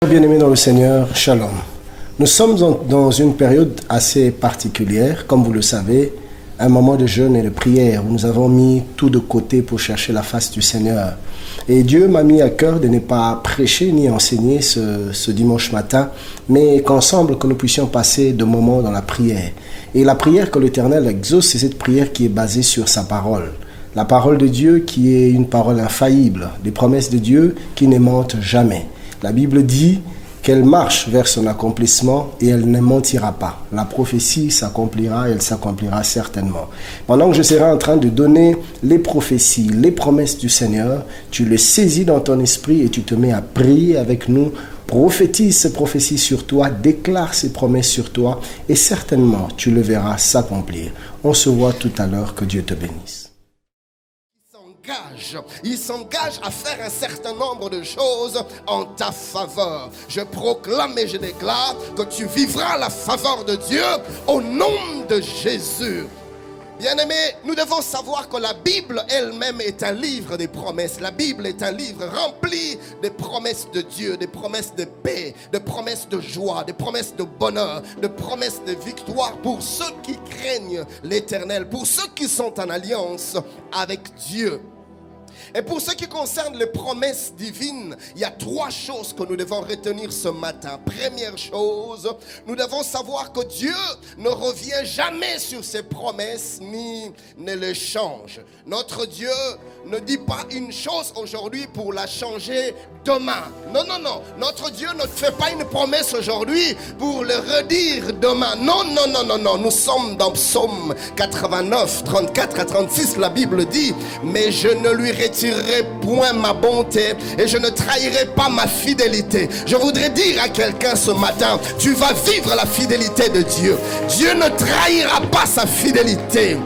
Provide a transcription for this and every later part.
Bien-aimés dans le Seigneur, Shalom. Nous sommes dans une période assez particulière, comme vous le savez, un moment de jeûne et de prière où nous avons mis tout de côté pour chercher la face du Seigneur. Et Dieu m'a mis à cœur de ne pas prêcher ni enseigner ce dimanche matin, mais qu'ensemble que nous puissions passer de moments dans la prière. Et la prière que l'Éternel exauce, c'est cette prière qui est basée sur sa parole. La parole de Dieu qui est une parole infaillible, des promesses de Dieu qui ne mentent jamais. La Bible dit qu'elle marche vers son accomplissement et elle ne mentira pas. La prophétie s'accomplira et elle s'accomplira certainement. Pendant que je serai en train de donner les prophéties, les promesses du Seigneur, tu les saisis dans ton esprit et tu te mets à prier avec nous. Prophétise ces prophéties sur toi, déclare ces promesses sur toi et certainement tu le verras s'accomplir. On se voit tout à l'heure, que Dieu te bénisse. Il s'engage à faire un certain nombre de choses en ta faveur. Je proclame et je déclare que tu vivras la faveur de Dieu au nom de Jésus. Bien-aimés, nous devons savoir que la Bible elle-même est un livre des promesses. La Bible est un livre rempli des promesses de Dieu, des promesses de paix, des promesses de joie, des promesses de bonheur, des promesses de victoire pour ceux qui craignent l'Éternel, pour ceux qui sont en alliance avec Dieu. Et pour ce qui concerne les promesses divines, il y a trois choses que nous devons retenir ce matin. Première chose, nous devons savoir que Dieu ne revient jamais sur ses promesses ni ne les change. Notre Dieu ne dit pas une chose aujourd'hui pour la changer demain. Non, non, non. Notre Dieu ne fait pas une promesse aujourd'hui pour le redire demain. Non, non, non, non, non. Nous sommes dans Psaume 89, 34 à 36. La Bible dit, mais je ne lui retirerai point ma bonté et je ne trahirai pas ma fidélité. Je voudrais dire à quelqu'un ce matin, tu vas vivre la fidélité de Dieu. Dieu ne trahira pas sa fidélité.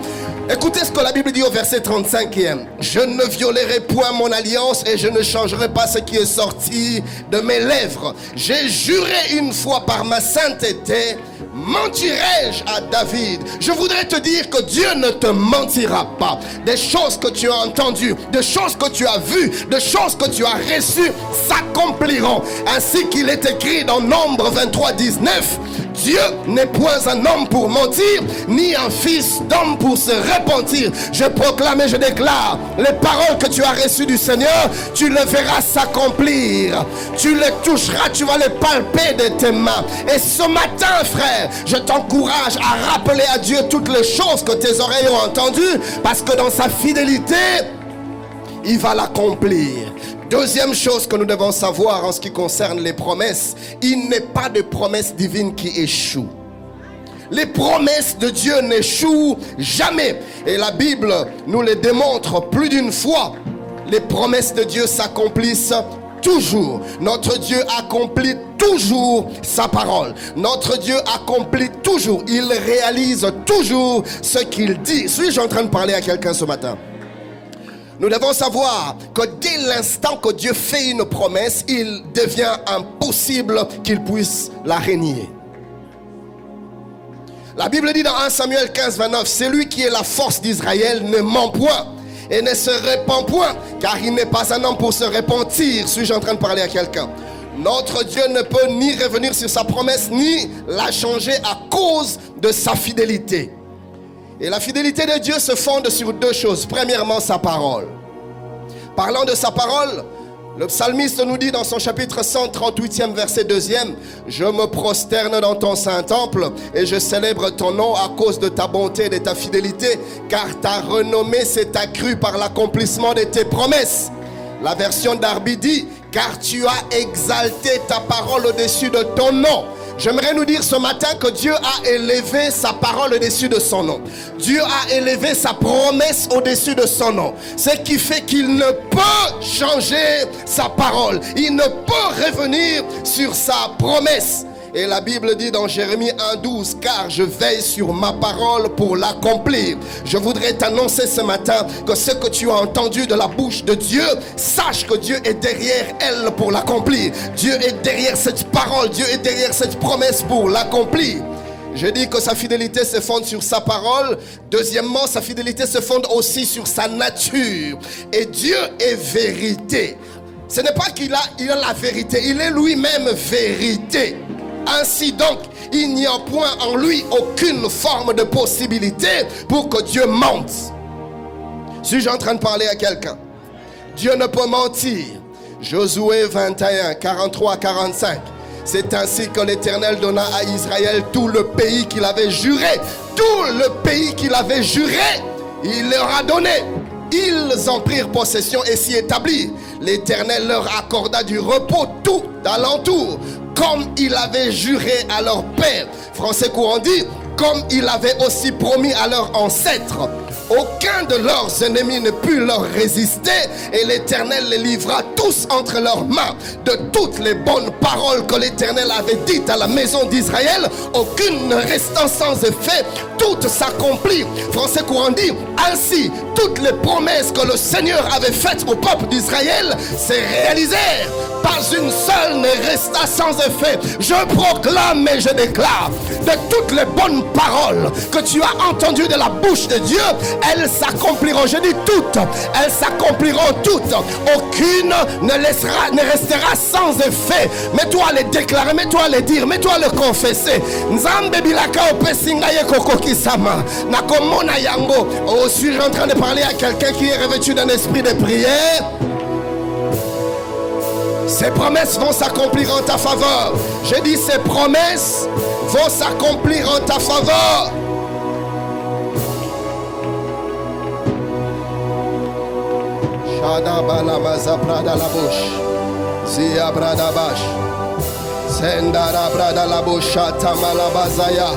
Écoutez ce que la Bible dit au verset 35e. Je ne violerai point mon alliance et je ne changerai pas ce qui est sorti de mes lèvres. J'ai juré une fois par ma sainteté, mentirai-je à David? Je voudrais te dire que Dieu ne te mentira pas. Des choses que tu as entendues, des choses que tu as vues, des choses que tu as reçues s'accompliront. Ainsi qu'il est écrit dans Nombre 23, 19. Dieu n'est point un homme pour mentir, ni un fils d'homme pour se repentir. Je proclame et je déclare, les paroles que tu as reçues du Seigneur, tu les verras s'accomplir. Tu les toucheras, tu vas les palper de tes mains. Et ce matin, frère, je t'encourage à rappeler à Dieu toutes les choses que tes oreilles ont entendues, parce que dans sa fidélité, il va l'accomplir. Deuxième chose que nous devons savoir en ce qui concerne les promesses, il n'est pas de promesse divine qui échoue. Les promesses de Dieu n'échouent jamais. Et la Bible nous le démontre plus d'une fois. Les promesses de Dieu s'accomplissent toujours. Notre Dieu accomplit toujours sa parole. Notre Dieu accomplit toujours. Il réalise toujours ce qu'il dit. Suis-je en train de parler à quelqu'un ce matin? Nous devons savoir que dès l'instant que Dieu fait une promesse, il devient impossible qu'il puisse la renier. La Bible dit dans 1 Samuel 15, 29, celui qui est la force d'Israël ne ment point et ne se répand point, car il n'est pas un homme pour se repentir. Suis-je en train de parler à quelqu'un? Notre Dieu ne peut ni revenir sur sa promesse, ni la changer à cause de sa fidélité. Et la fidélité de Dieu se fonde sur deux choses. Premièrement, sa parole. Parlant de sa parole, le psalmiste nous dit dans son chapitre 138e verset 2e, je me prosterne dans ton saint temple et je célèbre ton nom à cause de ta bonté et de ta fidélité, car ta renommée s'est accrue par l'accomplissement de tes promesses. La version d'Arbi dit, car tu as exalté ta parole au-dessus de ton nom. J'aimerais nous dire ce matin que Dieu a élevé sa parole au-dessus de son nom. Dieu a élevé sa promesse au-dessus de son nom. Ce qui fait qu'il ne peut changer sa parole. Il ne peut revenir sur sa promesse. Et la Bible dit dans Jérémie 1,12, car je veille sur ma parole pour l'accomplir. Je voudrais t'annoncer ce matin que ce que tu as entendu de la bouche de Dieu, sache que Dieu est derrière elle pour l'accomplir. Dieu est derrière cette parole, Dieu est derrière cette promesse pour l'accomplir. Je dis que sa fidélité se fonde sur sa parole. Deuxièmement, sa fidélité se fonde aussi sur sa nature. Et Dieu est vérité. Ce n'est pas qu'il a la vérité, il est lui-même vérité. Ainsi donc, il n'y a point en lui aucune forme de possibilité pour que Dieu mente. Suis-je en train de parler à quelqu'un? Dieu ne peut mentir. Josué 21, 43-45. C'est ainsi que l'Éternel donna à Israël tout le pays qu'il avait juré. Tout le pays qu'il avait juré, il leur a donné. Ils en prirent possession et s'y établirent. L'Éternel leur accorda du repos tout alentour, comme il avait juré à leur père. Français courant dit, comme il avait aussi promis à leurs ancêtres. Aucun de leurs ennemis ne put leur résister et l'Éternel les livra tous entre leurs mains. De toutes les bonnes paroles que l'Éternel avait dites à la maison d'Israël, aucune ne restant sans effet, toutes s'accomplirent. Français courant dit, ainsi toutes les promesses que le Seigneur avait faites au peuple d'Israël se réalisèrent. Pas une seule ne resta sans effet. Je proclame et je déclare, de toutes les bonnes paroles que tu as entendues de la bouche de Dieu, elles s'accompliront. Je dis toutes, elles s'accompliront toutes. Aucune ne restera sans effet. Mets-toi à les déclarer, mets-toi à les dire, mets-toi à le confesser. Nzambe bilaka opesinga ye kokokisama. Nakomona yango. Oh, suis-je en train de parler à quelqu'un qui est revêtu d'un esprit de prière? Ces promesses vont s'accomplir en ta faveur. J'ai dit ces promesses vont s'accomplir en ta faveur. Shadabala mazaprada la bouche. Zia bradabash. Sendara brada la bouche. Tamalabazaya.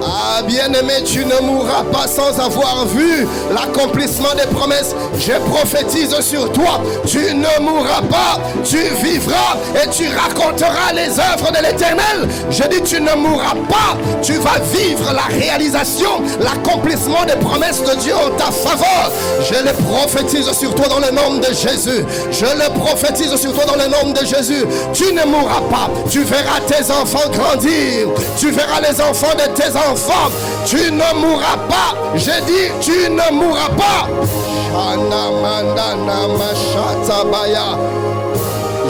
Ah, bien-aimé, tu ne mourras pas sans avoir vu l'accomplissement des promesses. Je prophétise sur toi, tu ne mourras pas, tu vivras et tu raconteras les œuvres de l'Éternel. Je dis, tu ne mourras pas, tu vas vivre la réalisation, l'accomplissement des promesses de Dieu en ta faveur. Je le prophétise sur toi dans le nom de Jésus. Je le prophétise sur toi dans le nom de Jésus. Tu ne mourras pas, tu verras tes enfants grandir, tu verras les enfants de tes enfants. Tu ne mourras pas. J'ai dit, tu ne mourras pas.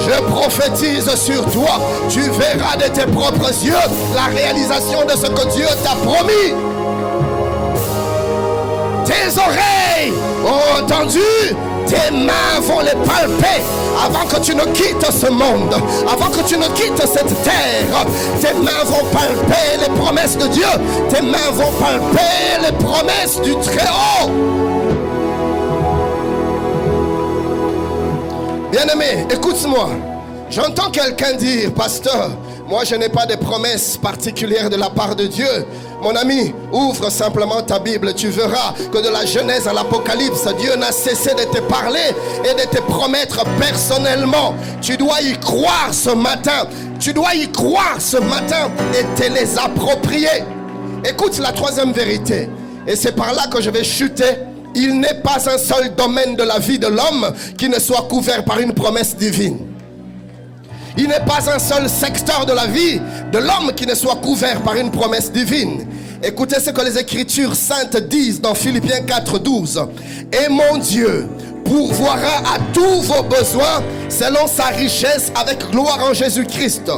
Je prophétise sur toi. Tu verras de tes propres yeux la réalisation de ce que Dieu t'a promis. Tes oreilles ont entendu. Tes mains vont les palper avant que tu ne quittes ce monde, avant que tu ne quittes cette terre. Tes mains vont palper les promesses de Dieu. Tes mains vont palper les promesses du Très-Haut. Bien-aimé, écoute-moi. J'entends quelqu'un dire, pasteur, moi je n'ai pas de promesses particulières de la part de Dieu. Mon ami, ouvre simplement ta Bible, tu verras que de la Genèse à l'Apocalypse, Dieu n'a cessé de te parler et de te promettre personnellement. Tu dois y croire ce matin. Tu dois y croire ce matin et te les approprier. Écoute la troisième vérité, et c'est par là que je vais chuter. Il n'est pas un seul domaine de la vie de l'homme qui ne soit couvert par une promesse divine. Il n'est pas un seul secteur de la vie de l'homme qui ne soit couvert par une promesse divine. Écoutez ce que les Écritures saintes disent dans Philippiens 4:12. Et mon Dieu pourvoira à tous vos besoins selon sa richesse avec gloire en Jésus-Christ.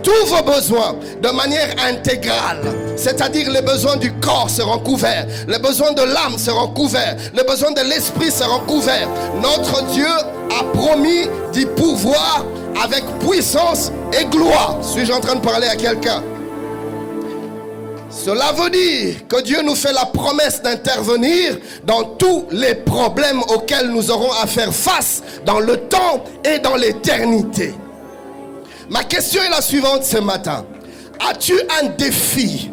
Tous vos besoins de manière intégrale, c'est-à-dire les besoins du corps seront couverts, les besoins de l'âme seront couverts, les besoins de l'esprit seront couverts. Notre Dieu a promis d'y pourvoir avec puissance et gloire. Suis-je en train de parler à quelqu'un? Cela veut dire que Dieu nous fait la promesse d'intervenir dans tous les problèmes auxquels nous aurons à faire face dans le temps et dans l'éternité. Ma question est la suivante ce matin. As-tu un défi?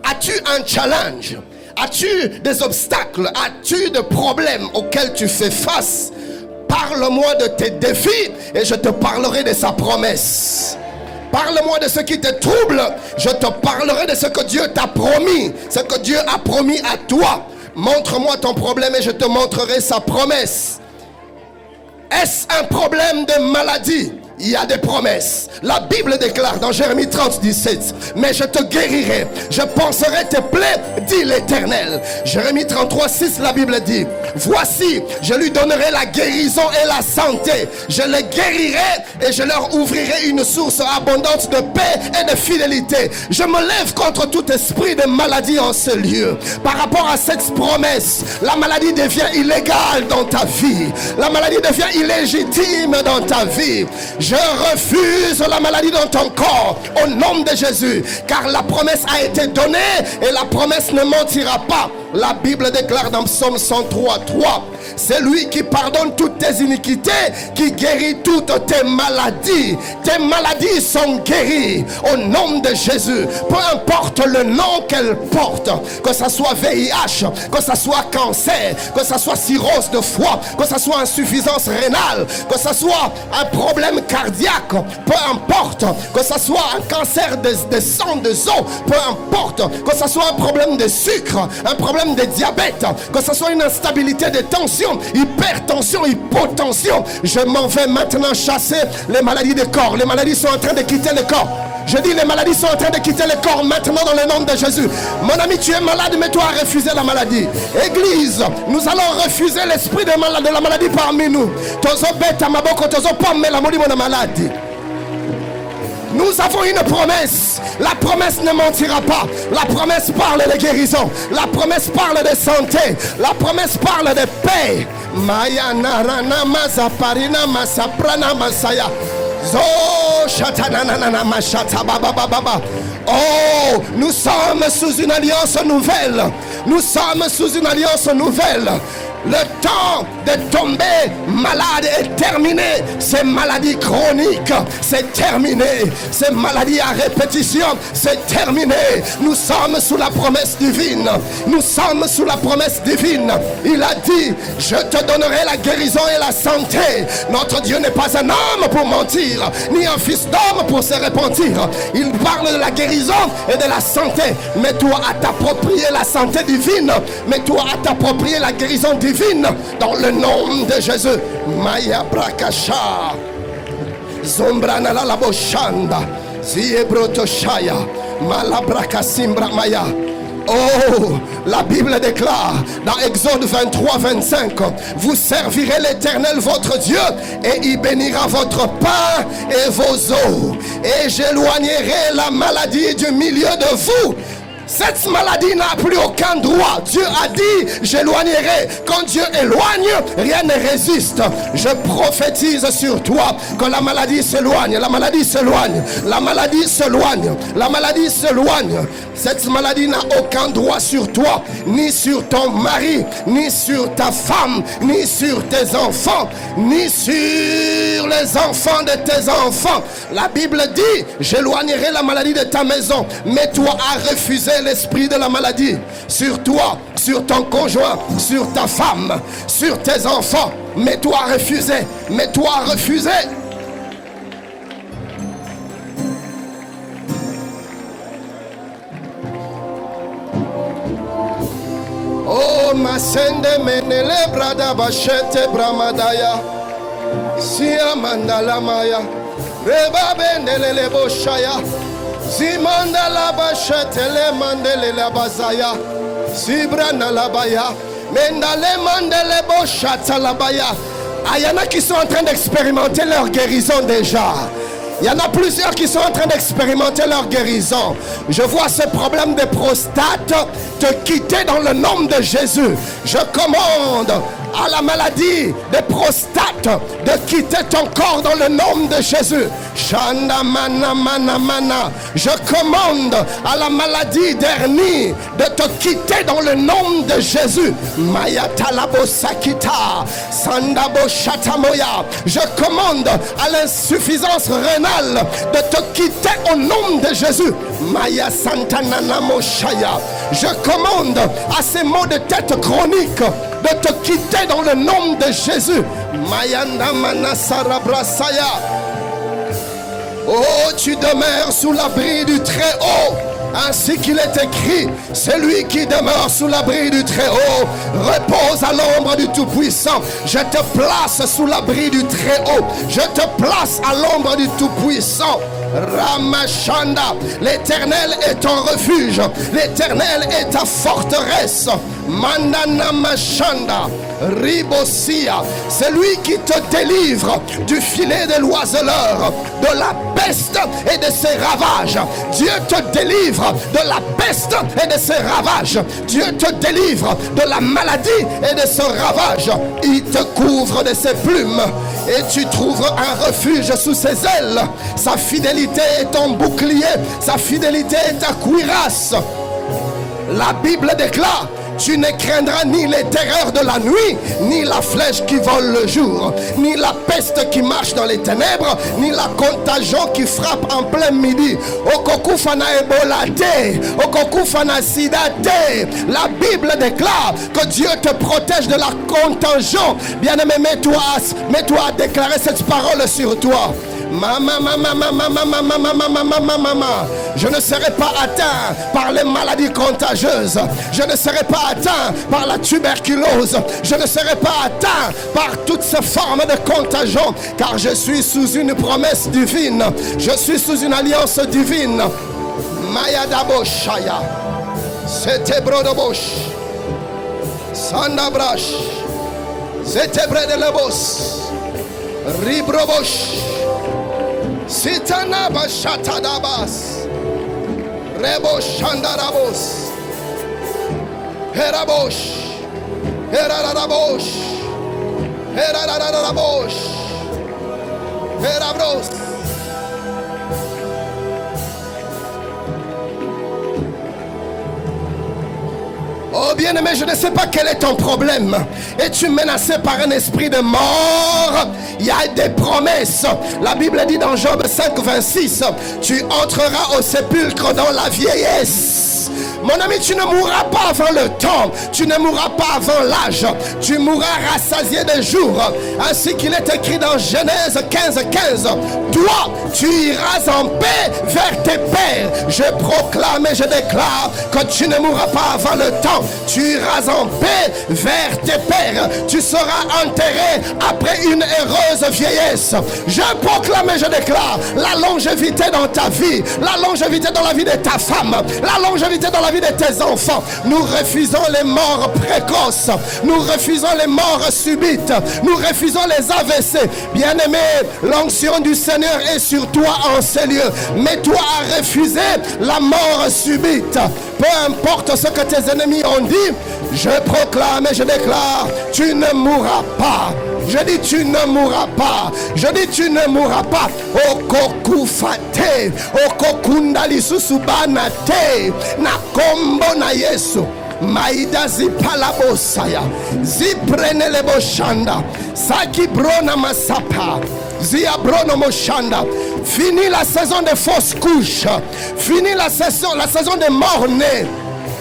As-tu un challenge? As-tu des obstacles? As-tu des problèmes auxquels tu fais face? Parle-moi de tes défis et je te parlerai de sa promesse. Parle-moi de ce qui te trouble, je te parlerai de ce que Dieu t'a promis, ce que Dieu a promis à toi. Montre-moi ton problème et je te montrerai sa promesse. Est-ce un problème de maladie? il y a des promesses. La Bible déclare dans Jérémie 30, 17, mais je te guérirai, je panserai tes plaies, dit l'Éternel. Jérémie 33, 6, la Bible dit, voici, je lui donnerai la guérison et la santé. Je les guérirai et je leur ouvrirai une source abondante de paix et de fidélité. Je me lève contre tout esprit de maladie en ce lieu. Par rapport à cette promesse, la maladie devient illégale dans ta vie. La maladie devient illégitime dans ta vie. Je refuse la maladie dans ton corps au nom de Jésus, car la promesse a été donnée et la promesse ne mentira pas. La Bible déclare dans Psaume 103, 3, c'est lui qui pardonne toutes tes iniquités, qui guérit toutes tes maladies. Tes maladies sont guéries au nom de Jésus. Peu importe le nom qu'elle porte, que ce soit VIH, que ce soit cancer, que ce soit cirrhose de foie, que ce soit insuffisance rénale, que ce soit un problème cardiaque, peu importe, que ce soit un cancer de sang, de os, peu importe, que ce soit un problème de sucre, un problème de diabète, que ce soit une instabilité de tension, hypertension, hypotension, je m'en vais maintenant chasser les maladies du corps. Les maladies sont en train de quitter le corps. Je dis, les maladies sont en train de quitter le corps maintenant dans le nom de Jésus. Mon ami, tu es malade, mais toi as refusé la maladie. Église, nous allons refuser l'esprit de la maladie parmi nous. Nous avons une promesse. La promesse ne mentira pas. La promesse parle de guérison. La promesse parle de santé. La promesse parle de paix. Maya narana mazaparina masaprana masaya. Oh, nous sommes sous une alliance nouvelle. Nous sommes sous une alliance nouvelle. Le temps de tomber malade est terminé. Ces maladies chroniques, c'est terminé. Ces maladies à répétition, c'est terminé. Nous sommes sous la promesse divine. Nous sommes sous la promesse divine. Il a dit, je te donnerai la guérison et la santé. Notre Dieu n'est pas un homme pour mentir, ni un fils d'homme pour se repentir. Il parle de la guérison et de la santé. Mets-toi à t'approprier la santé divine. Mets-toi à t'approprier la guérison divine. Dans le nom de Jésus. Maya Brakasha Zombrana la boshanda Ziebrotoshaya Malabrakassimbra Maya. Oh, la Bible déclare dans Exode 23, 25, vous servirez l'Éternel votre Dieu et il bénira votre pain et vos eaux, et j'éloignerai la maladie du milieu de vous. Cette maladie n'a plus aucun droit. Dieu a dit, j'éloignerai. Quand Dieu éloigne, rien ne résiste. Je prophétise sur toi que la maladie s'éloigne. La maladie s'éloigne. La maladie s'éloigne. La maladie s'éloigne. Cette maladie n'a aucun droit sur toi, ni sur ton mari, ni sur ta femme, ni sur tes enfants, ni sur les enfants de tes enfants. La Bible dit, j'éloignerai la maladie de ta maison. Mais toi as refusé l'esprit de la maladie sur toi, sur ton conjoint, sur ta femme, sur tes enfants. Mais toi as refusé. Mais toi as refusé. Oh, ma sende menele brada bachete bramadaya. Sia mandala maya. Reba bendelele boshaya. Zimanda la bachete le mandele la bazaya. Sibrana la baya. Mendale mandele boshata la baya. Ah, y en a qui sont en train d'expérimenter leur guérison déjà. Il y en a plusieurs qui sont en train d'expérimenter leur guérison. Je vois ce problème de prostate te quitter dans le nom de Jésus. Je commande à la maladie de prostate de quitter ton corps dans le nom de Jésus. Shanda mana mana mana. Je commande à la maladie d'hernie de te quitter dans le nom de Jésus. Maya talabo sakita. Sandabo shatamoya. Je commande à l'insuffisance rénale de te quitter au nom de Jésus. Maya santanana moshaya. Je commande à ces maux de tête chroniques de te quitter dans le nom de Jésus. Mayanda manasara brasaya. Oh, tu demeures sous l'abri du Très-Haut. Ainsi qu'il est écrit, celui qui demeure sous l'abri du Très-Haut repose à l'ombre du Tout-Puissant. Je te place sous l'abri du Très-Haut. Je te place à l'ombre du Tout-Puissant. Ramachanda, l'Éternel est ton refuge, l'Éternel est ta forteresse. Mandana Machanda, Ribosia, c'est lui qui te délivre du filet de l'oiseleur, de la peste et de ses ravages. Dieu te délivre de la peste et de ses ravages. Dieu te délivre de la maladie et de son ravage. Il te couvre de ses plumes et tu trouves un refuge sous ses ailes. Sa fidélité est ton bouclier, sa fidélité est ta cuirasse. La Bible déclare: tu ne craindras ni les terreurs de la nuit, ni la flèche qui vole le jour, ni la peste qui marche dans les ténèbres, ni la contagion qui frappe en plein midi. Okokufana Ebola te, Okokufana Sida te. La Bible déclare que Dieu te protège de la contagion. Bien-aimé, mets-toi à déclarer cette parole sur toi. Je ne serai pas atteint par les maladies contagieuses. Je ne serai pas atteint par la tuberculose. Je ne serai pas atteint par toutes ces formes de contagion, car je suis sous une promesse divine. Je suis sous une alliance divine. Mayadaboshaya, Setebrodobosh, Sandabrash, Setebredelebos, Ribrobosh, Sitana Bashatadabas, Rebo Shandarabos, Herabosh, Herarabosh, Herarabosh, Herabros. Oh bien-aimé, je ne sais pas quel est ton problème. Es-tu menacé par un esprit de mort? Il y a des promesses. La Bible dit dans Job 5, 26, tu entreras au sépulcre dans la vieillesse. Mon ami, tu ne mourras pas avant le temps. Tu ne mourras pas avant l'âge. Tu mourras rassasié de jours. Ainsi qu'il est écrit dans Genèse 15, 15. Toi, tu iras en paix vers tes pères. Je proclame et je déclare que tu ne mourras pas avant le temps. Tu iras en paix vers tes pères. Tu seras enterré après une heureuse vieillesse. Je proclame et je déclare la longévité dans ta vie, la longévité dans la vie de ta femme, la longévité dans la vie de tes enfants. Nous refusons les morts précoces, nous refusons les morts subites, nous refusons les AVC. Bien-aimé, l'onction du Seigneur est sur toi en ces lieux. Mets-toi à refuser la mort subite. Peu importe ce que tes ennemis ont dit, je proclame et je déclare, tu ne mourras pas. Je dis tu ne mourras pas. Je dis tu ne mourras pas. Okokufate, okokundali susubana te, na kombo na Yesu. Maida zipalabosaya, ziprenele boshanda, saki brona masapa, zia brono moshanda. Fini la saison de fausses couches. Fini la saison de morts-nés.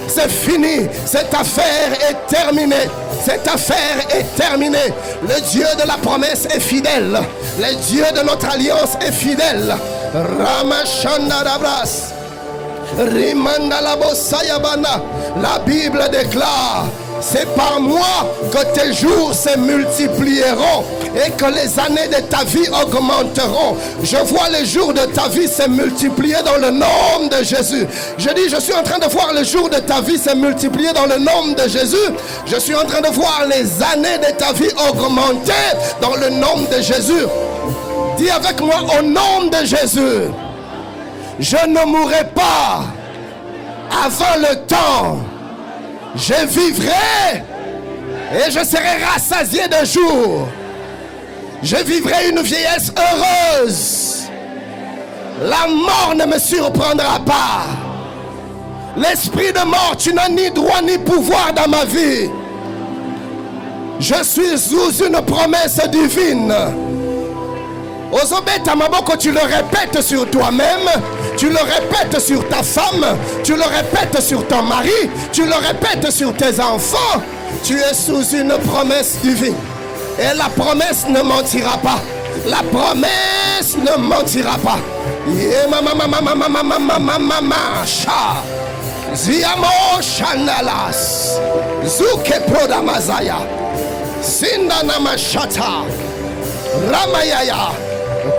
C'est fini. Cette affaire est terminée. Cette affaire est terminée. Le Dieu de la promesse est fidèle. Le Dieu de notre alliance est fidèle. Ramachanda Rabras. La Bible déclare: c'est par moi que tes jours se multiplieront et que les années de ta vie augmenteront. Je vois les jours de ta vie se multiplier dans le nom de Jésus. Je dis, je suis en train de voir les jours de ta vie se multiplier dans le nom de Jésus. Je suis en train de voir les années de ta vie augmenter dans le nom de Jésus. Dis avec moi: au nom de Jésus, je ne mourrai pas avant le temps. Je vivrai et je serai rassasié de jours. Je vivrai une vieillesse heureuse. La mort ne me surprendra pas. L'esprit de mort, tu n'as ni droit ni pouvoir dans ma vie. Je suis sous une promesse divine. Ozobeta Maboko, tu le répètes sur toi-même, tu le répètes sur ta femme, tu le répètes sur ton mari, tu le répètes sur tes enfants. Tu es sous une promesse divine. Et la promesse ne mentira pas. La promesse ne mentira pas. Ziamo Shandalas Zuke Prodamazaya Sindanamashata Ramayaya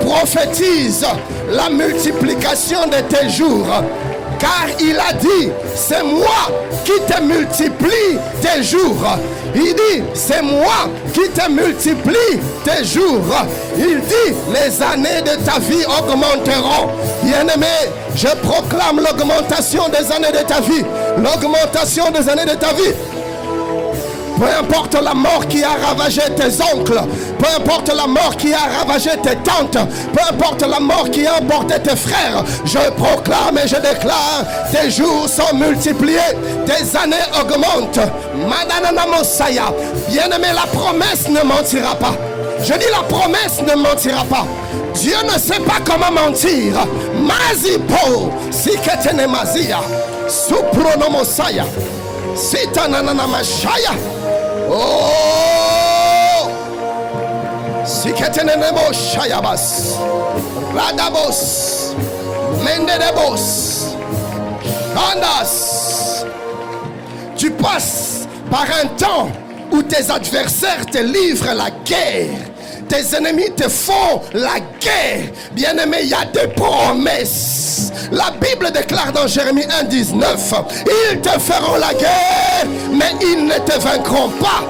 prophétise la multiplication de tes jours, car il a dit c'est moi qui te multiplie tes jours. Il dit c'est moi qui te multiplie tes jours. Il dit les années de ta vie augmenteront. Bien-aimé, je proclame l'augmentation des années de ta vie. L'augmentation des années de ta vie. Peu importe la mort qui a ravagé tes oncles, peu importe la mort qui a ravagé tes tantes, peu importe la mort qui a emporté tes frères, je proclame et je déclare, tes jours sont multipliés, tes années augmentent. Madanana Mosaya, bien-aimé, la promesse ne mentira pas. Je dis la promesse ne mentira pas. Dieu ne sait pas comment mentir. Mazipo, siketene mazia, supronomosaya, sitanana mashaya. Oh, Siketenemo Shayabas, Radabos, Mendedebos, Andas. Tu passes par un temps où tes adversaires te livrent la guerre. Tes ennemis te font la guerre. Bien-aimé, il y a des promesses. La Bible déclare dans Jérémie 1,19, ils te feront la guerre, mais ils ne te vaincront pas.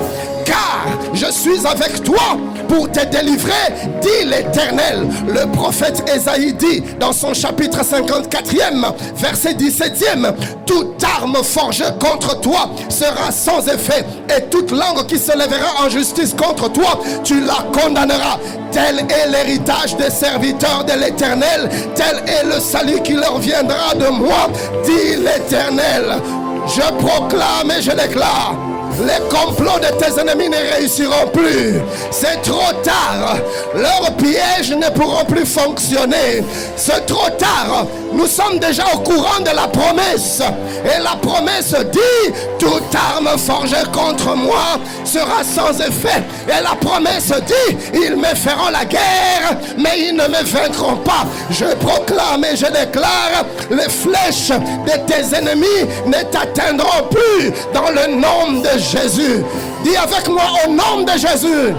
Car je suis avec toi pour te délivrer, dit l'Éternel. Le prophète Ésaïe dit dans son chapitre 54e, verset 17e, toute arme forgée contre toi sera sans effet, et toute langue qui se lèvera en justice contre toi, tu la condamneras. Tel est l'héritage des serviteurs de l'Éternel, tel est le salut qui leur viendra de moi, dit l'Éternel. Je proclame et je déclare, les complots de tes ennemis ne réussiront plus. C'est trop tard. Leurs pièges ne pourront plus fonctionner. C'est trop tard. Nous sommes déjà au courant de la promesse. Et la promesse dit, toute arme forgée contre moi sera sans effet. Et la promesse dit, ils me feront la guerre, mais ils ne me vaincront pas. Je proclame et je déclare, les flèches de tes ennemis ne t'atteindront plus dans le nom de Jésus. Dis avec moi, au nom de Jésus,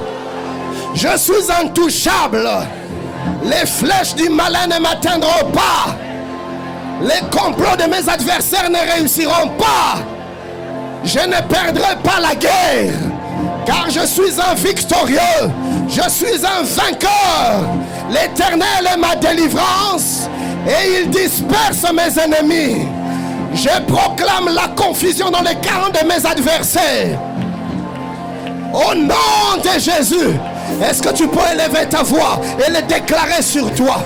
je suis intouchable. Les flèches du malin ne m'atteindront pas. Les complots de mes adversaires ne réussiront pas. Je ne perdrai pas la guerre, car je suis un victorieux. Je suis un vainqueur. L'Éternel est ma délivrance et il disperse mes ennemis. Je proclame la confusion dans les camps de mes adversaires. Au nom de Jésus, est-ce que tu peux élever ta voix et le déclarer sur toi,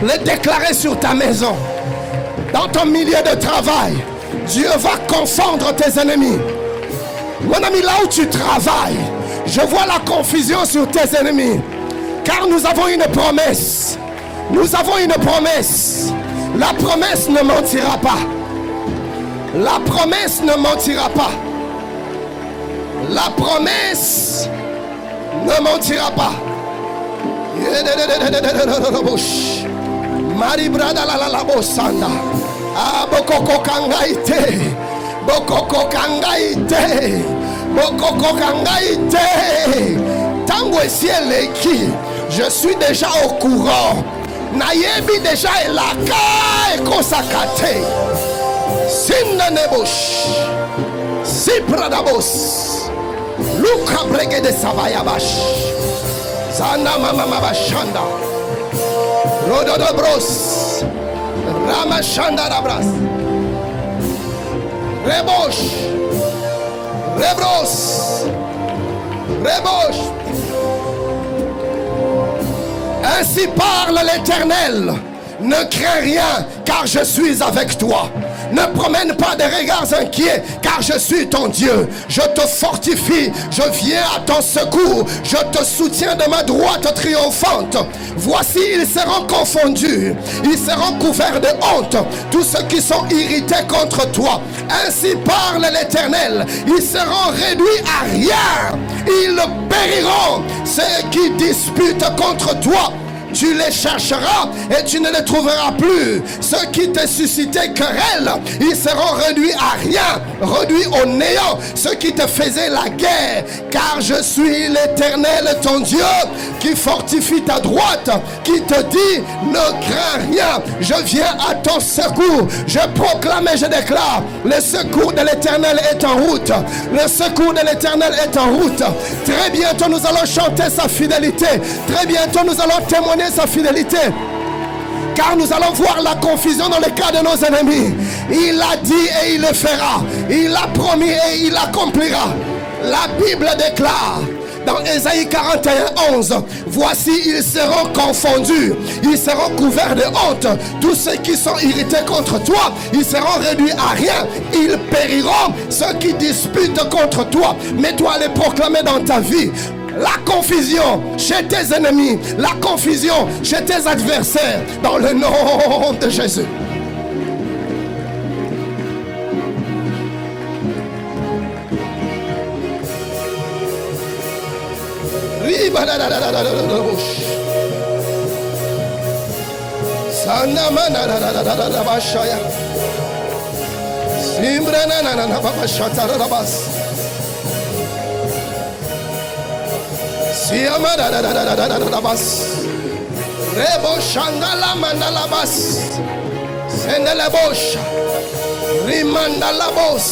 le déclarer sur ta maison, dans ton milieu de travail? Dieu va confondre tes ennemis. Mon ami, là où tu travailles, je vois la confusion sur tes ennemis, car nous avons une promesse. Nous avons une promesse. La promesse ne mentira pas. La promesse ne mentira pas. La promesse ne mentira pas. Maribrada la la bosanda. Abokoko kangaite. Bokoko kangaite. Bokoko kangaite. Tango esieleki. Je suis déjà au courant. Nayebi déjà elaka ekosakate. Sindanebosh, Sipradabos, Luka Brege de Savayabash, Zanda Mama Bashanda, Rododobros, Ramashanda Rabras, Rebosh, Rebros, Rebosh. Ainsi parle l'Éternel. Ne crains rien, car je suis avec toi. Ne promène pas des regards inquiets, car je suis ton Dieu. Je te fortifie, je viens à ton secours. Je te soutiens de ma droite triomphante. Voici, ils seront confondus. Ils seront couverts de honte, tous ceux qui sont irrités contre toi. Ainsi parle l'Éternel. Ils seront réduits à rien. ils périront. Ceux qui disputent contre toi, tu les chercheras et tu ne les trouveras plus. Ceux qui te suscitaient querelle, ils seront réduits à rien, réduits au néant. Ceux qui te faisaient la guerre, car je suis l'Éternel ton Dieu, qui fortifie ta droite, qui te dit ne crains rien, je viens à ton secours. Je proclame et je déclare, le secours de l'Éternel est en route. Le secours de l'Éternel est en route. Très bientôt nous allons chanter sa fidélité. Très bientôt nous allons témoigner sa fidélité, car nous allons voir la confusion dans le cas de nos ennemis. Il a dit et il le fera. Il a promis et il accomplira. La Bible déclare dans Ésaïe 41, 11, voici, ils seront confondus, ils seront couverts de honte. Tous ceux qui sont irrités contre toi, ils seront réduits à rien. Ils périront, ceux qui disputent contre toi. Mais toi, les proclamer dans ta vie. La confusion chez tes ennemis, la confusion chez tes adversaires, dans le nom de Jésus. Rebo Shandala Mandalabas Sendelebosh Rimandalabos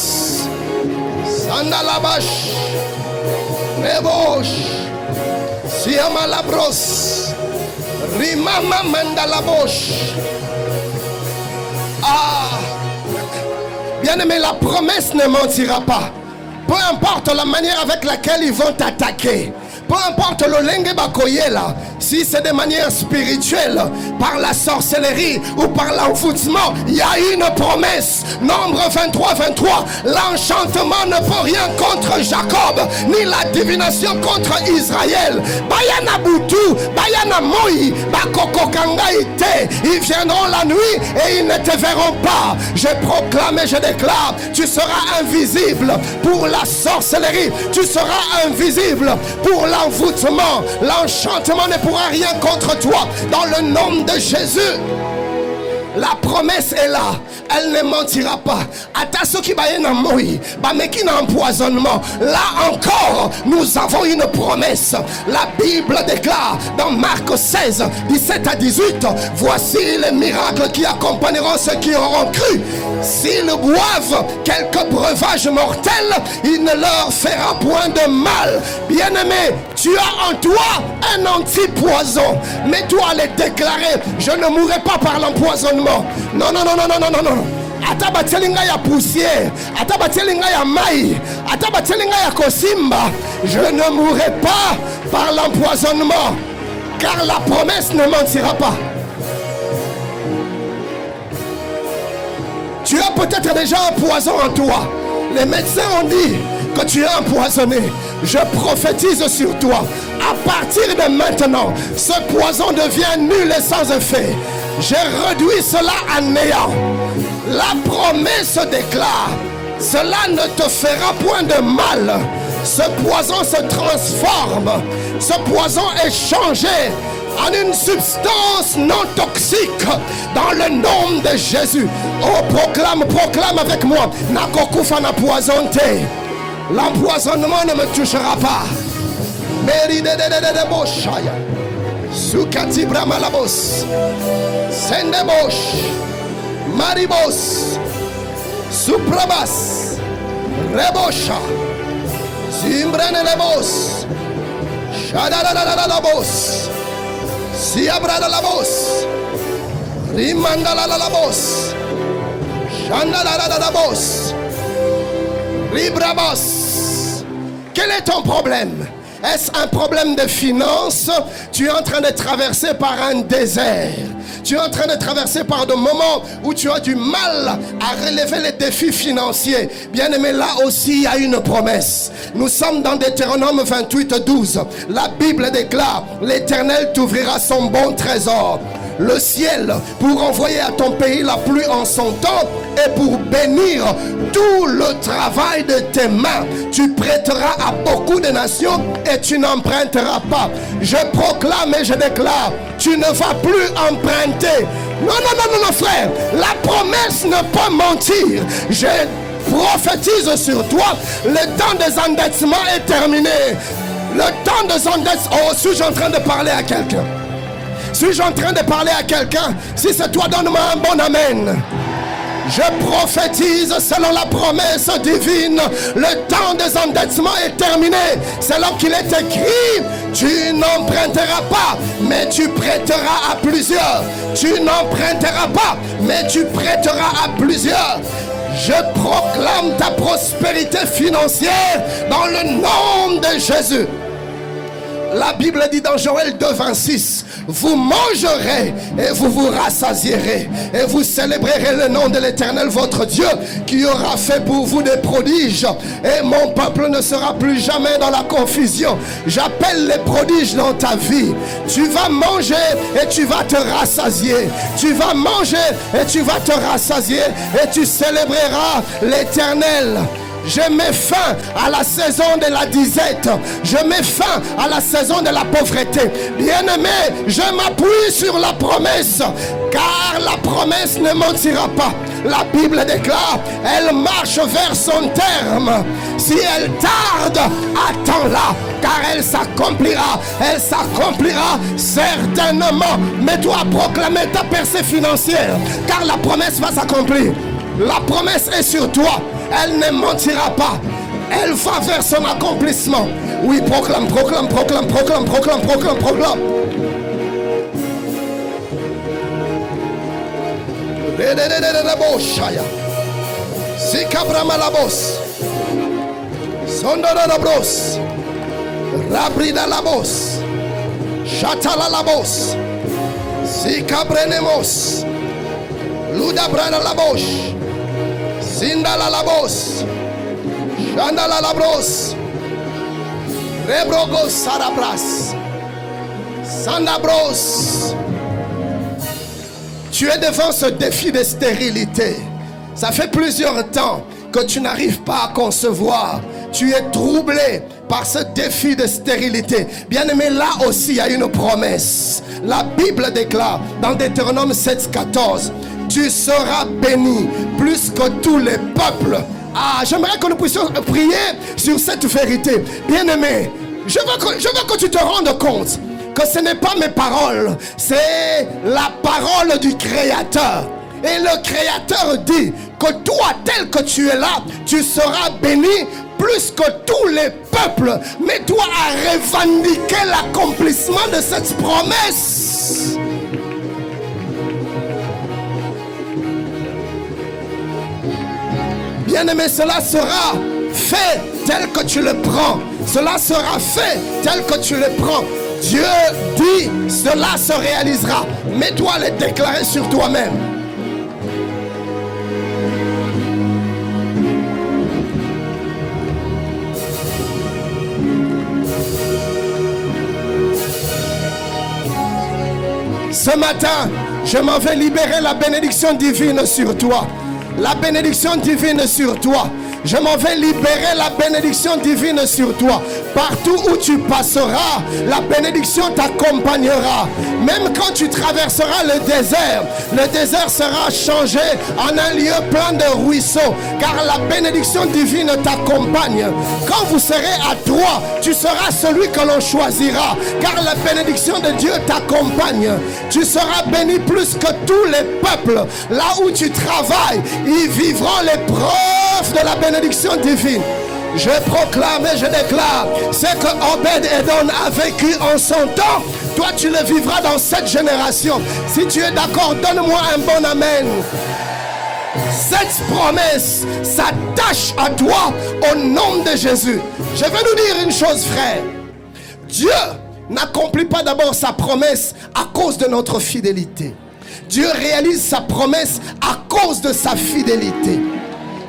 Sandalabash Rebosh Siamalabros Rimama Mandalabosh. Ah, bien-aimé, la promesse ne mentira pas. Peu importe la manière avec laquelle ils vont t'attaquer, peu importe le lengue bakoyela, si c'est de manière spirituelle, par la sorcellerie ou par l'envoûtement, il y a une promesse. Nombre 23, 23. L'enchantement ne peut rien contre Jacob, ni la divination contre Israël. Bayana Boutou, Bayana Moï, Bakoko Kangaïte, ils viendront la nuit et ils ne te verront pas. Je proclame et je déclare, tu seras invisible pour la sorcellerie, tu seras invisible pour l'envoûtement. L'enchantement ne pourra rien contre toi dans le nom de Jésus. La promesse est là, elle ne mentira pas. Atasoki bayena moi, bameki na empoisonnement. Là encore, nous avons une promesse. La Bible déclare dans Marc 16, 17 à 18, voici les miracles qui accompagneront ceux qui auront cru. S'ils boivent quelques breuvages mortels, il ne leur fera point de mal. Bien-aimé, tu as en toi un anti-poison, mais tu dois les déclarer. Je ne mourrai pas par l'empoisonnement. Non, non, non, non, non, non, non. Atabatielinga ya poussière, atabatielinga ya maï, atabatielinga ya kosimba. Je ne mourrai pas par l'empoisonnement, car la promesse ne mentira pas. Tu as peut-être déjà un poison en toi. Les médecins ont dit que tu es empoisonné. Je prophétise sur toi. À partir de maintenant, ce poison devient nul et sans effet. J'ai réduit cela à néant. La promesse déclare, cela ne te fera point de mal. Ce poison se transforme. Ce poison est changé en une substance non toxique dans le nom de Jésus. Oh, proclame, proclame avec moi. Nakokufa na poisonté. L'empoisonnement ne me touchera pas. Meridededede boshaya. Sukati bramalabos. Sendebosh. Maribos. Suprabas. Rebosha. Zimbranelebos. Shadalalabos. Siabradalabos. Rimandalalabos. Shandalalabos. Ribrabos. Quel est ton problème? Est-ce un problème de finances? Tu es en train de traverser par un désert. Tu es en train de traverser par des moments où tu as du mal à relever les défis financiers. Bien aimé, là aussi il y a une promesse. Nous sommes dans Deutéronome 28, 12. La Bible déclare, l'Éternel t'ouvrira son bon trésor. le ciel pour envoyer à ton pays la pluie en son temps et pour bénir tout le travail de tes mains. Tu prêteras à beaucoup de nations et tu n'emprunteras pas. Je proclame et je déclare, tu ne vas plus emprunter. Non, non, non, non, non, frère. La promesse ne peut mentir. Je prophétise sur toi. Le temps des endettements est terminé. Le temps des endettements. Oh, suis-je en train de parler à quelqu'un? Suis-je en train de parler à quelqu'un? Si c'est toi, donne-moi un bon amen. Je prophétise selon la promesse divine. Le temps des endettements est terminé. C'est là qu'il est écrit, tu n'emprunteras pas, mais tu prêteras à plusieurs. Tu n'emprunteras pas, mais tu prêteras à plusieurs. Je proclame ta prospérité financière dans le nom de Jésus. La Bible dit dans Joël 2,26, vous mangerez et vous vous rassasierez et vous célébrerez le nom de l'Éternel votre Dieu qui aura fait pour vous des prodiges, et mon peuple ne sera plus jamais dans la confusion. J'appelle les prodiges dans ta vie. Tu vas manger et tu vas te rassasier. Tu vas manger et tu vas te rassasier et tu célébreras l'Éternel. Je mets fin à la saison de la disette. Je mets fin à la saison de la pauvreté. Bien-aimé, je m'appuie sur la promesse, car la promesse ne mentira pas. La Bible déclare, elle marche vers son terme. Si elle tarde, attends-la, car elle s'accomplira. Elle s'accomplira certainement. Mets-toi à proclamer ta percée financière, car la promesse va s'accomplir. La promesse est sur toi. Elle ne mentira pas. Elle va vers son accomplissement. Oui, proclame, proclame, proclame, proclame, proclame, proclame, proclame. Sikabramalabos. Sondorabros. Rabridalabos. Chatalalabos. Sikabrenemos. Ludabranalabos. Sindalalabos. Chandalalabros. Rebrogos sarabras. Sandabros. Tu es devant ce défi de stérilité. Ça fait plusieurs temps que tu n'arrives pas à concevoir. Tu es troublé par ce défi de stérilité. Bien-aimé, là aussi il y a une promesse. La Bible déclare dans Deutéronome 7,14, tu seras béni plus que tous les peuples. Ah, j'aimerais que nous puissions prier sur cette vérité. Bien-aimé, je veux que tu te rendes compte que ce n'est pas mes paroles, c'est la parole du Créateur. Et le Créateur dit que toi, tel que tu es là, tu seras béni plus que tous les peuples. Mais toi à revendiquer l'accomplissement de cette promesse. Bien-aimé, cela sera fait tel que tu le prends. Cela sera fait tel que tu le prends. Dieu dit, cela se réalisera. Mets-toi à le déclarer sur toi-même. Ce matin, je m'en vais libérer la bénédiction divine sur toi. La bénédiction divine sur toi. Je m'en vais libérer la bénédiction divine sur toi. Partout où tu passeras, la bénédiction t'accompagnera. Même quand tu traverseras le désert sera changé en un lieu plein de ruisseaux, car la bénédiction divine t'accompagne. Quand vous serez à Troyes, tu seras celui que l'on choisira, car la bénédiction de Dieu t'accompagne. Tu seras béni plus que tous les peuples. Là où tu travailles, ils vivront l'épreuve de la bénédiction divine. Je proclame et je déclare ce que Obed-Edom a vécu en son temps, toi tu le vivras dans cette génération. Si tu es d'accord, donne-moi un bon amen. Cette promesse s'attache à toi au nom de Jésus. Je vais nous dire une chose, frère. Dieu n'accomplit pas d'abord sa promesse à cause de notre fidélité. Dieu réalise sa promesse à cause de sa fidélité.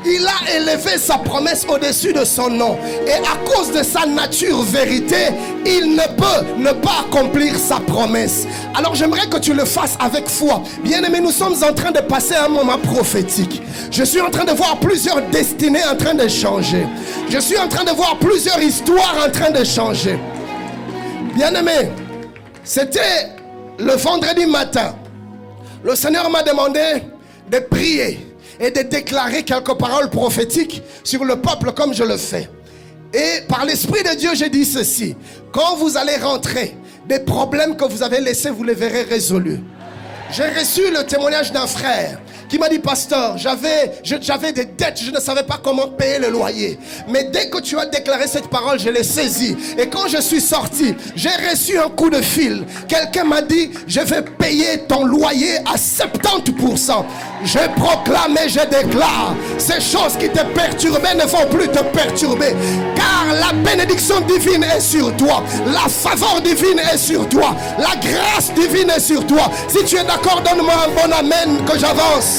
Il a élevé sa promesse au-dessus de son nom. Et à cause de sa nature vérité, il ne peut ne pas accomplir sa promesse. Alors j'aimerais que tu le fasses avec foi. Bien-aimés, nous sommes en train de passer un moment prophétique. Je suis en train de voir plusieurs destinées en train de changer. Je suis en train de voir plusieurs histoires en train de changer. Bien-aimés, c'était le vendredi matin. Le Seigneur m'a demandé de prier et de déclarer quelques paroles prophétiques sur le peuple comme je le fais. Et par l'Esprit de Dieu, j'ai dit ceci: quand vous allez rentrer, des problèmes que vous avez laissés, vous les verrez résolus. J'ai reçu le témoignage d'un frère qui m'a dit: pasteur, j'avais des dettes, je ne savais pas comment payer le loyer. Mais dès que tu as déclaré cette parole, je l'ai saisie. Et quand je suis sorti, j'ai reçu un coup de fil. Quelqu'un m'a dit: je vais payer ton loyer à 70%. Je proclame et je déclare: ces choses qui te perturbaient ne vont plus te perturber. Car la bénédiction divine est sur toi. La faveur divine est sur toi. La grâce divine est sur toi. Si tu es d'accord, donne-moi un bon amen que j'avance.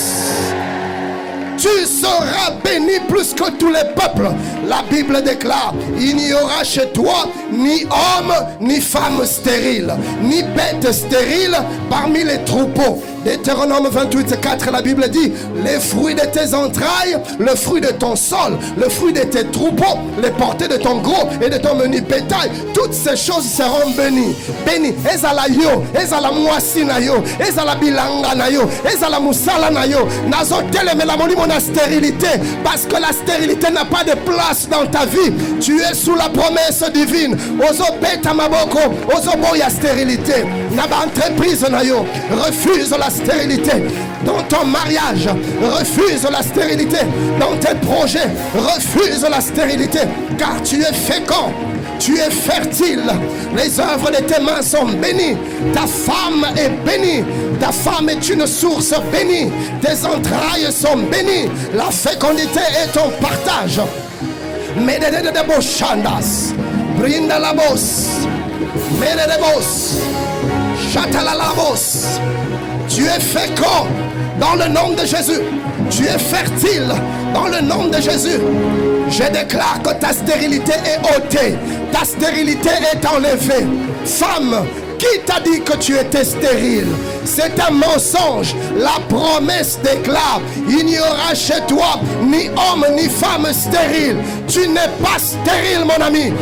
Tu seras béni plus que tous les peuples. La Bible déclare: il n'y aura chez toi ni homme ni femme stérile, ni bête stérile parmi les troupeaux. Deutéronome 28:4, la Bible dit: les fruits de tes entrailles, le fruit de ton sol, le fruit de tes troupeaux, les portées de ton gros et de ton menu bétail, toutes ces choses seront bénies. Bénies. Ezala yo, ezala mwasi na yo, ezala bilanga na yo, ezala musala na yo. Nazo teleme la moni mon stérilité, parce que la stérilité n'a pas de place dans ta vie. Tu es sous la promesse divine. Ozo beta maboko, ozo boya stérilité. Naba entreprise na yo, refuse la stérilité dans ton mariage, refuse la stérilité dans tes projets, refuse la stérilité, car tu es fécond, tu es fertile, les œuvres de tes mains sont bénies, ta femme est bénie, ta femme est une source bénie, tes entrailles sont bénies, la fécondité est ton partage. Medede de boshandas, brinda la bosse, medede boss, chatala la bosse. Tu es fécond dans le nom de Jésus. Tu es fertile dans le nom de Jésus. Je déclare que ta stérilité est ôtée. Ta stérilité est enlevée. Femme, qui t'a dit que tu étais stérile? C'est un mensonge. La promesse déclare: il n'y aura chez toi ni homme ni femme stérile. Tu n'es pas stérile, mon ami.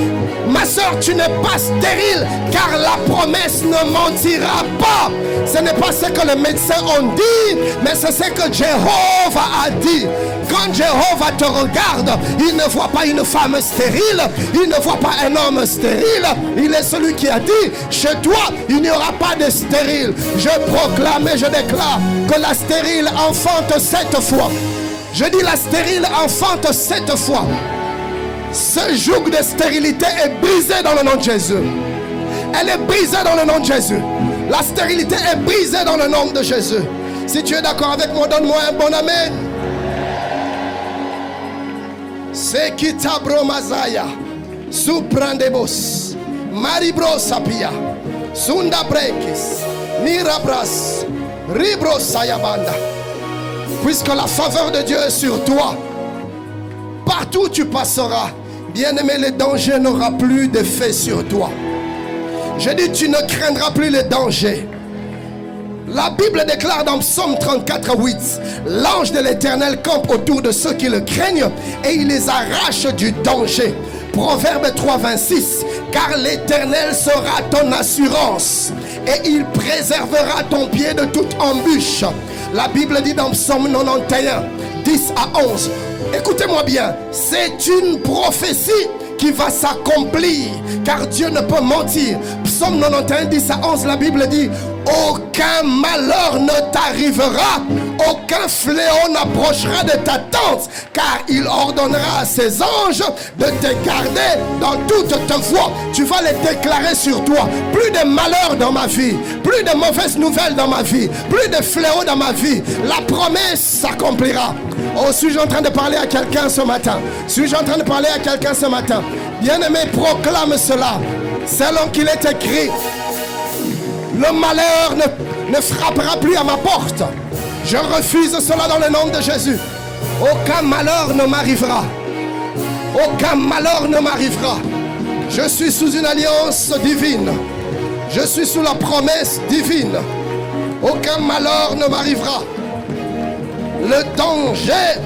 Ma soeur, tu n'es pas stérile, car la promesse ne mentira pas. Ce n'est pas ce que les médecins ont dit, mais c'est ce que Jéhovah a dit. Quand Jéhovah te regarde, il ne voit pas une femme stérile, il ne voit pas un homme stérile. Il est celui qui a dit: chez toi, il n'y aura pas de stérile. Je proclame et je déclare que la stérile enfante 7 fois. Je dis: la stérile enfante 7 fois. Ce joug de stérilité est brisé dans le nom de Jésus. Elle est brisée dans le nom de Jésus. La stérilité est brisée dans le nom de Jésus. Si tu es d'accord avec moi, donne-moi un bon amen. C'est Kitabro Mazaya, Suprandebos, Maribro Sapia, Sunda Brekis, Mirabras, Ribro Sayabanda. Puisque la faveur de Dieu est sur toi, partout où tu passeras, bien-aimé, le danger n'aura plus d'effet sur toi. Je dis: tu ne craindras plus le danger. La Bible déclare dans Psaume 34:8: l'ange de l'Éternel campe autour de ceux qui le craignent et il les arrache du danger. Proverbe 3:26: car l'Éternel sera ton assurance et il préservera ton pied de toute embûche. La Bible dit dans Psaume 91:10-11, écoutez-moi bien, c'est une prophétie qui va s'accomplir, car Dieu ne peut mentir. Psaume 91:10-11, la Bible dit: aucun malheur ne t'arrivera, aucun fléau n'approchera de ta tente, car il ordonnera à ses anges de te garder dans toutes tes voies. Tu vas les déclarer sur toi. Plus de malheur dans ma vie, plus de mauvaises nouvelles dans ma vie, plus de fléaux dans ma vie. La promesse s'accomplira. Oh, suis-je en train de parler à quelqu'un ce matin? Suis-je en train de parler à quelqu'un ce matin? Bien-aimé, proclame cela. Selon qu'il est écrit: le malheur ne frappera plus à ma porte. Je refuse cela dans le nom de Jésus. Aucun malheur ne m'arrivera. Aucun malheur ne m'arrivera. Je suis sous une alliance divine. Je suis sous la promesse divine. Aucun malheur ne m'arrivera. Le danger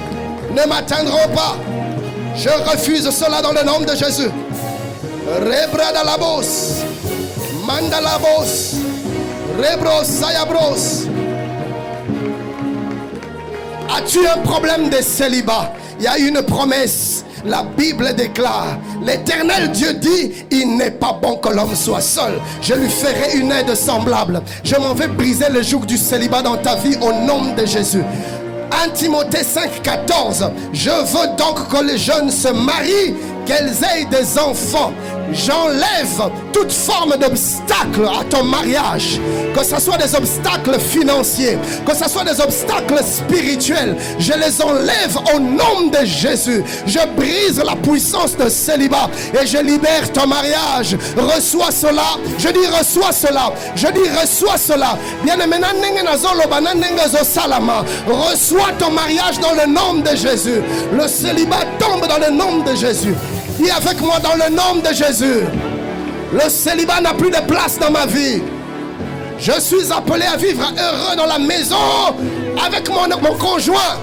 ne m'atteindra pas. Je refuse cela dans le nom de Jésus. Rebradalabos, Mandalabos, Rebros Sayabros. As-tu un problème de célibat? Il y a une promesse. La Bible déclare, l'Éternel Dieu dit, il n'est pas bon que l'homme soit seul. Je lui ferai une aide semblable. Je m'en vais briser le joug du célibat dans ta vie au nom de Jésus. 1 Timothée 5,14. Je veux donc que les jeunes se marient, qu'elles aient des enfants. J'enlève toute forme d'obstacle à ton mariage, que ce soit des obstacles financiers, que ce soit des obstacles spirituels. Je les enlève au nom de Jésus. Je brise la puissance de célibat et je libère ton mariage. Reçois cela. Je dis reçois cela. Je dis reçois cela. Bien-aimé, reçois ton mariage dans le nom de Jésus. Le célibat tombe dans le nom de Jésus. Dis avec moi dans le nom de Jésus. Le célibat n'a plus de place dans ma vie. Je suis appelé à vivre heureux dans la maison avec mon conjoint.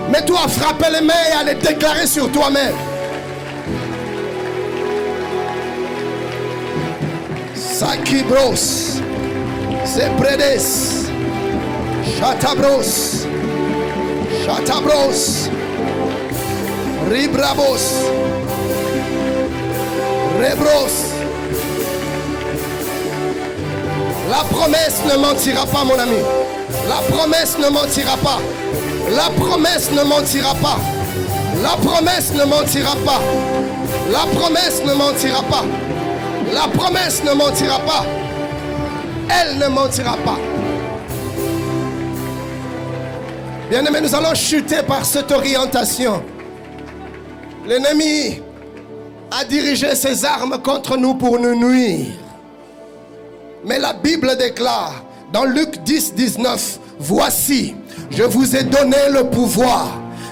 Mets-toi à frapper les mains et à les déclarer sur toi-même. Sakibros, Zepredes, Chatabros, Chatabros, Ribrabos, Rebros. La promesse ne mentira pas, mon ami. La promesse ne mentira pas. La promesse ne mentira pas. La promesse ne mentira pas. La promesse ne mentira pas. La promesse ne mentira pas. Elle ne mentira pas. Bien-aimés, nous allons chuter par cette orientation. L'ennemi a dirigé ses armes contre nous pour nous nuire. Mais la Bible déclare dans Luc 10, 19, voici, je vous ai donné le pouvoir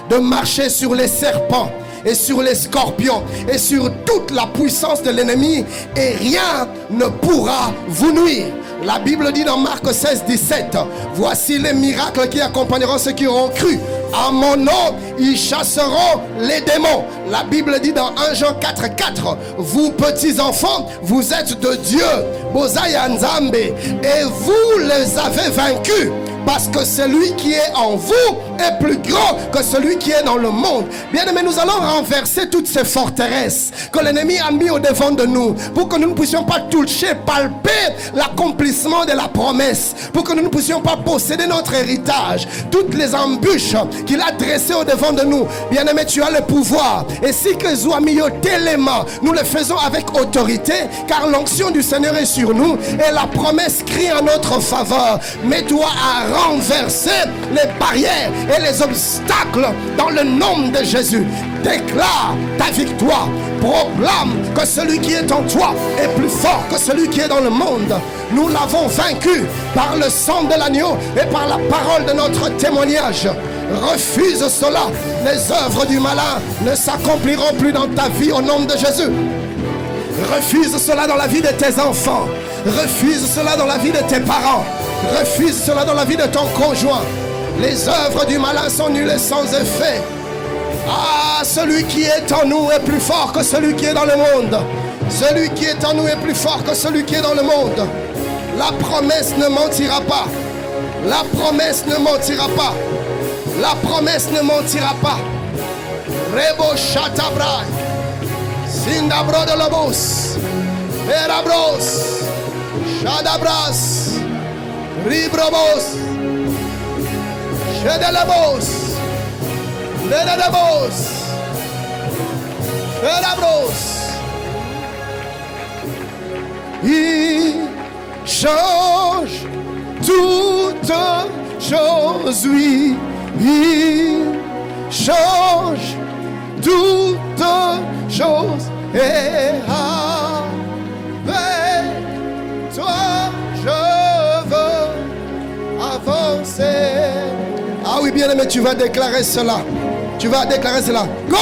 de marcher sur les serpents et sur les scorpions et sur toute la puissance de l'ennemi et rien ne pourra vous nuire. La Bible dit dans Marc 16, 17, voici les miracles qui accompagneront ceux qui auront cru. À mon nom, ils chasseront les démons. La Bible dit dans 1 Jean 4, 4, vous petits enfants, vous êtes de Dieu, Bozaya Nzambe, et vous les avez vaincus. Parce que celui qui est en vous est plus grand que celui qui est dans le monde. Bien aimé, nous allons renverser toutes ces forteresses que l'ennemi a mis au devant de nous, pour que nous ne puissions pas toucher, palper l'accomplissement de la promesse, pour que nous ne puissions pas posséder notre héritage. Toutes les embûches qu'il a dressées au devant de nous. Bien aimé, tu as le pouvoir. Et si que Zouamio télément, nous le faisons avec autorité, car l'onction du Seigneur est sur nous et la promesse crie en notre faveur. Mets-toi à renverser les barrières et les obstacles dans le nom de Jésus. Déclare ta victoire. Proclame que celui qui est en toi est plus fort que celui qui est dans le monde. Nous l'avons vaincu par le sang de l'agneau et par la parole de notre témoignage. Refuse cela. Les œuvres du malin ne s'accompliront plus dans ta vie au nom de Jésus. Refuse cela dans la vie de tes enfants. Refuse cela dans la vie de tes parents. Refuse cela dans la vie de ton conjoint. Les œuvres du malin sont nulles et sans effet. Ah, celui qui est en nous est plus fort que celui qui est dans le monde. Celui qui est en nous est plus fort que celui qui est dans le monde. La promesse ne mentira pas. La promesse ne mentira pas. La promesse ne mentira pas. Rebo Chatabrai. Sindabro de Lobos. Verabros. Chadabras. Ribrobos. Chedelabos. Ledabos. Verabros. Il change toutes choses, oui. Il change toutes choses. Et avec toi, je veux avancer. Ah oui, bien-aimé, tu vas déclarer cela. Tu vas déclarer cela. Go!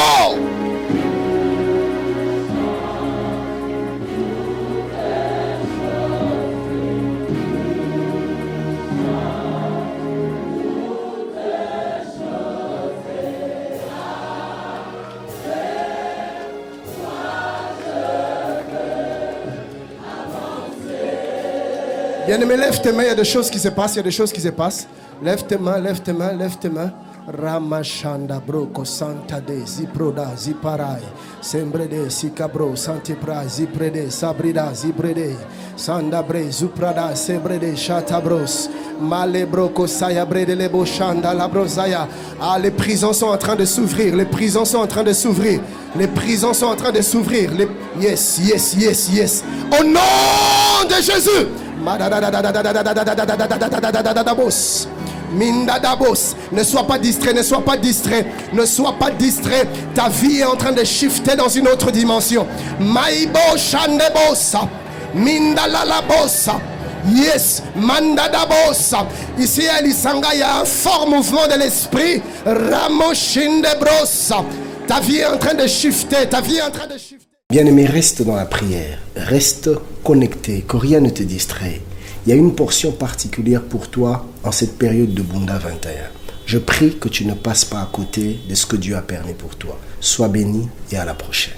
Bien-aimé, lève tes mains, il y a des choses qui se passent, il y a des choses qui se passent. Lève tes mains, lève tes mains, lève tes mains. Ramashanda broko santa de ziproda ziparai sembrede sikabro santipra ziprede sabrida zibrede sandabre zuprada sembrede chatabros malebroko sayabrede lebo shanda labrosaya. Ah, les prisons sont en train de s'ouvrir, les prisons sont en train de s'ouvrir, les prisons sont en train de s'ouvrir. Yes, yes, yes, yes. Au nom de Jésus. Mindadabos, ne sois pas distrait, ne sois pas distrait, ne sois pas distrait. Ta vie est en train de shifter dans une autre dimension. Maibo Shandebosa, Mindalalabosa, yes, Mandadabosa. Ici à Lisanga, il y a un fort mouvement de l'esprit. Ramoshindebrosa. Ta vie est en train de shifter, ta vie est en train de shifter. Bien-aimé, reste dans la prière, reste connecté, que rien ne te distrait. Il y a une portion particulière pour toi en cette période de Bunda 21. Je prie que tu ne passes pas à côté de ce que Dieu a permis pour toi. Sois béni et à la prochaine.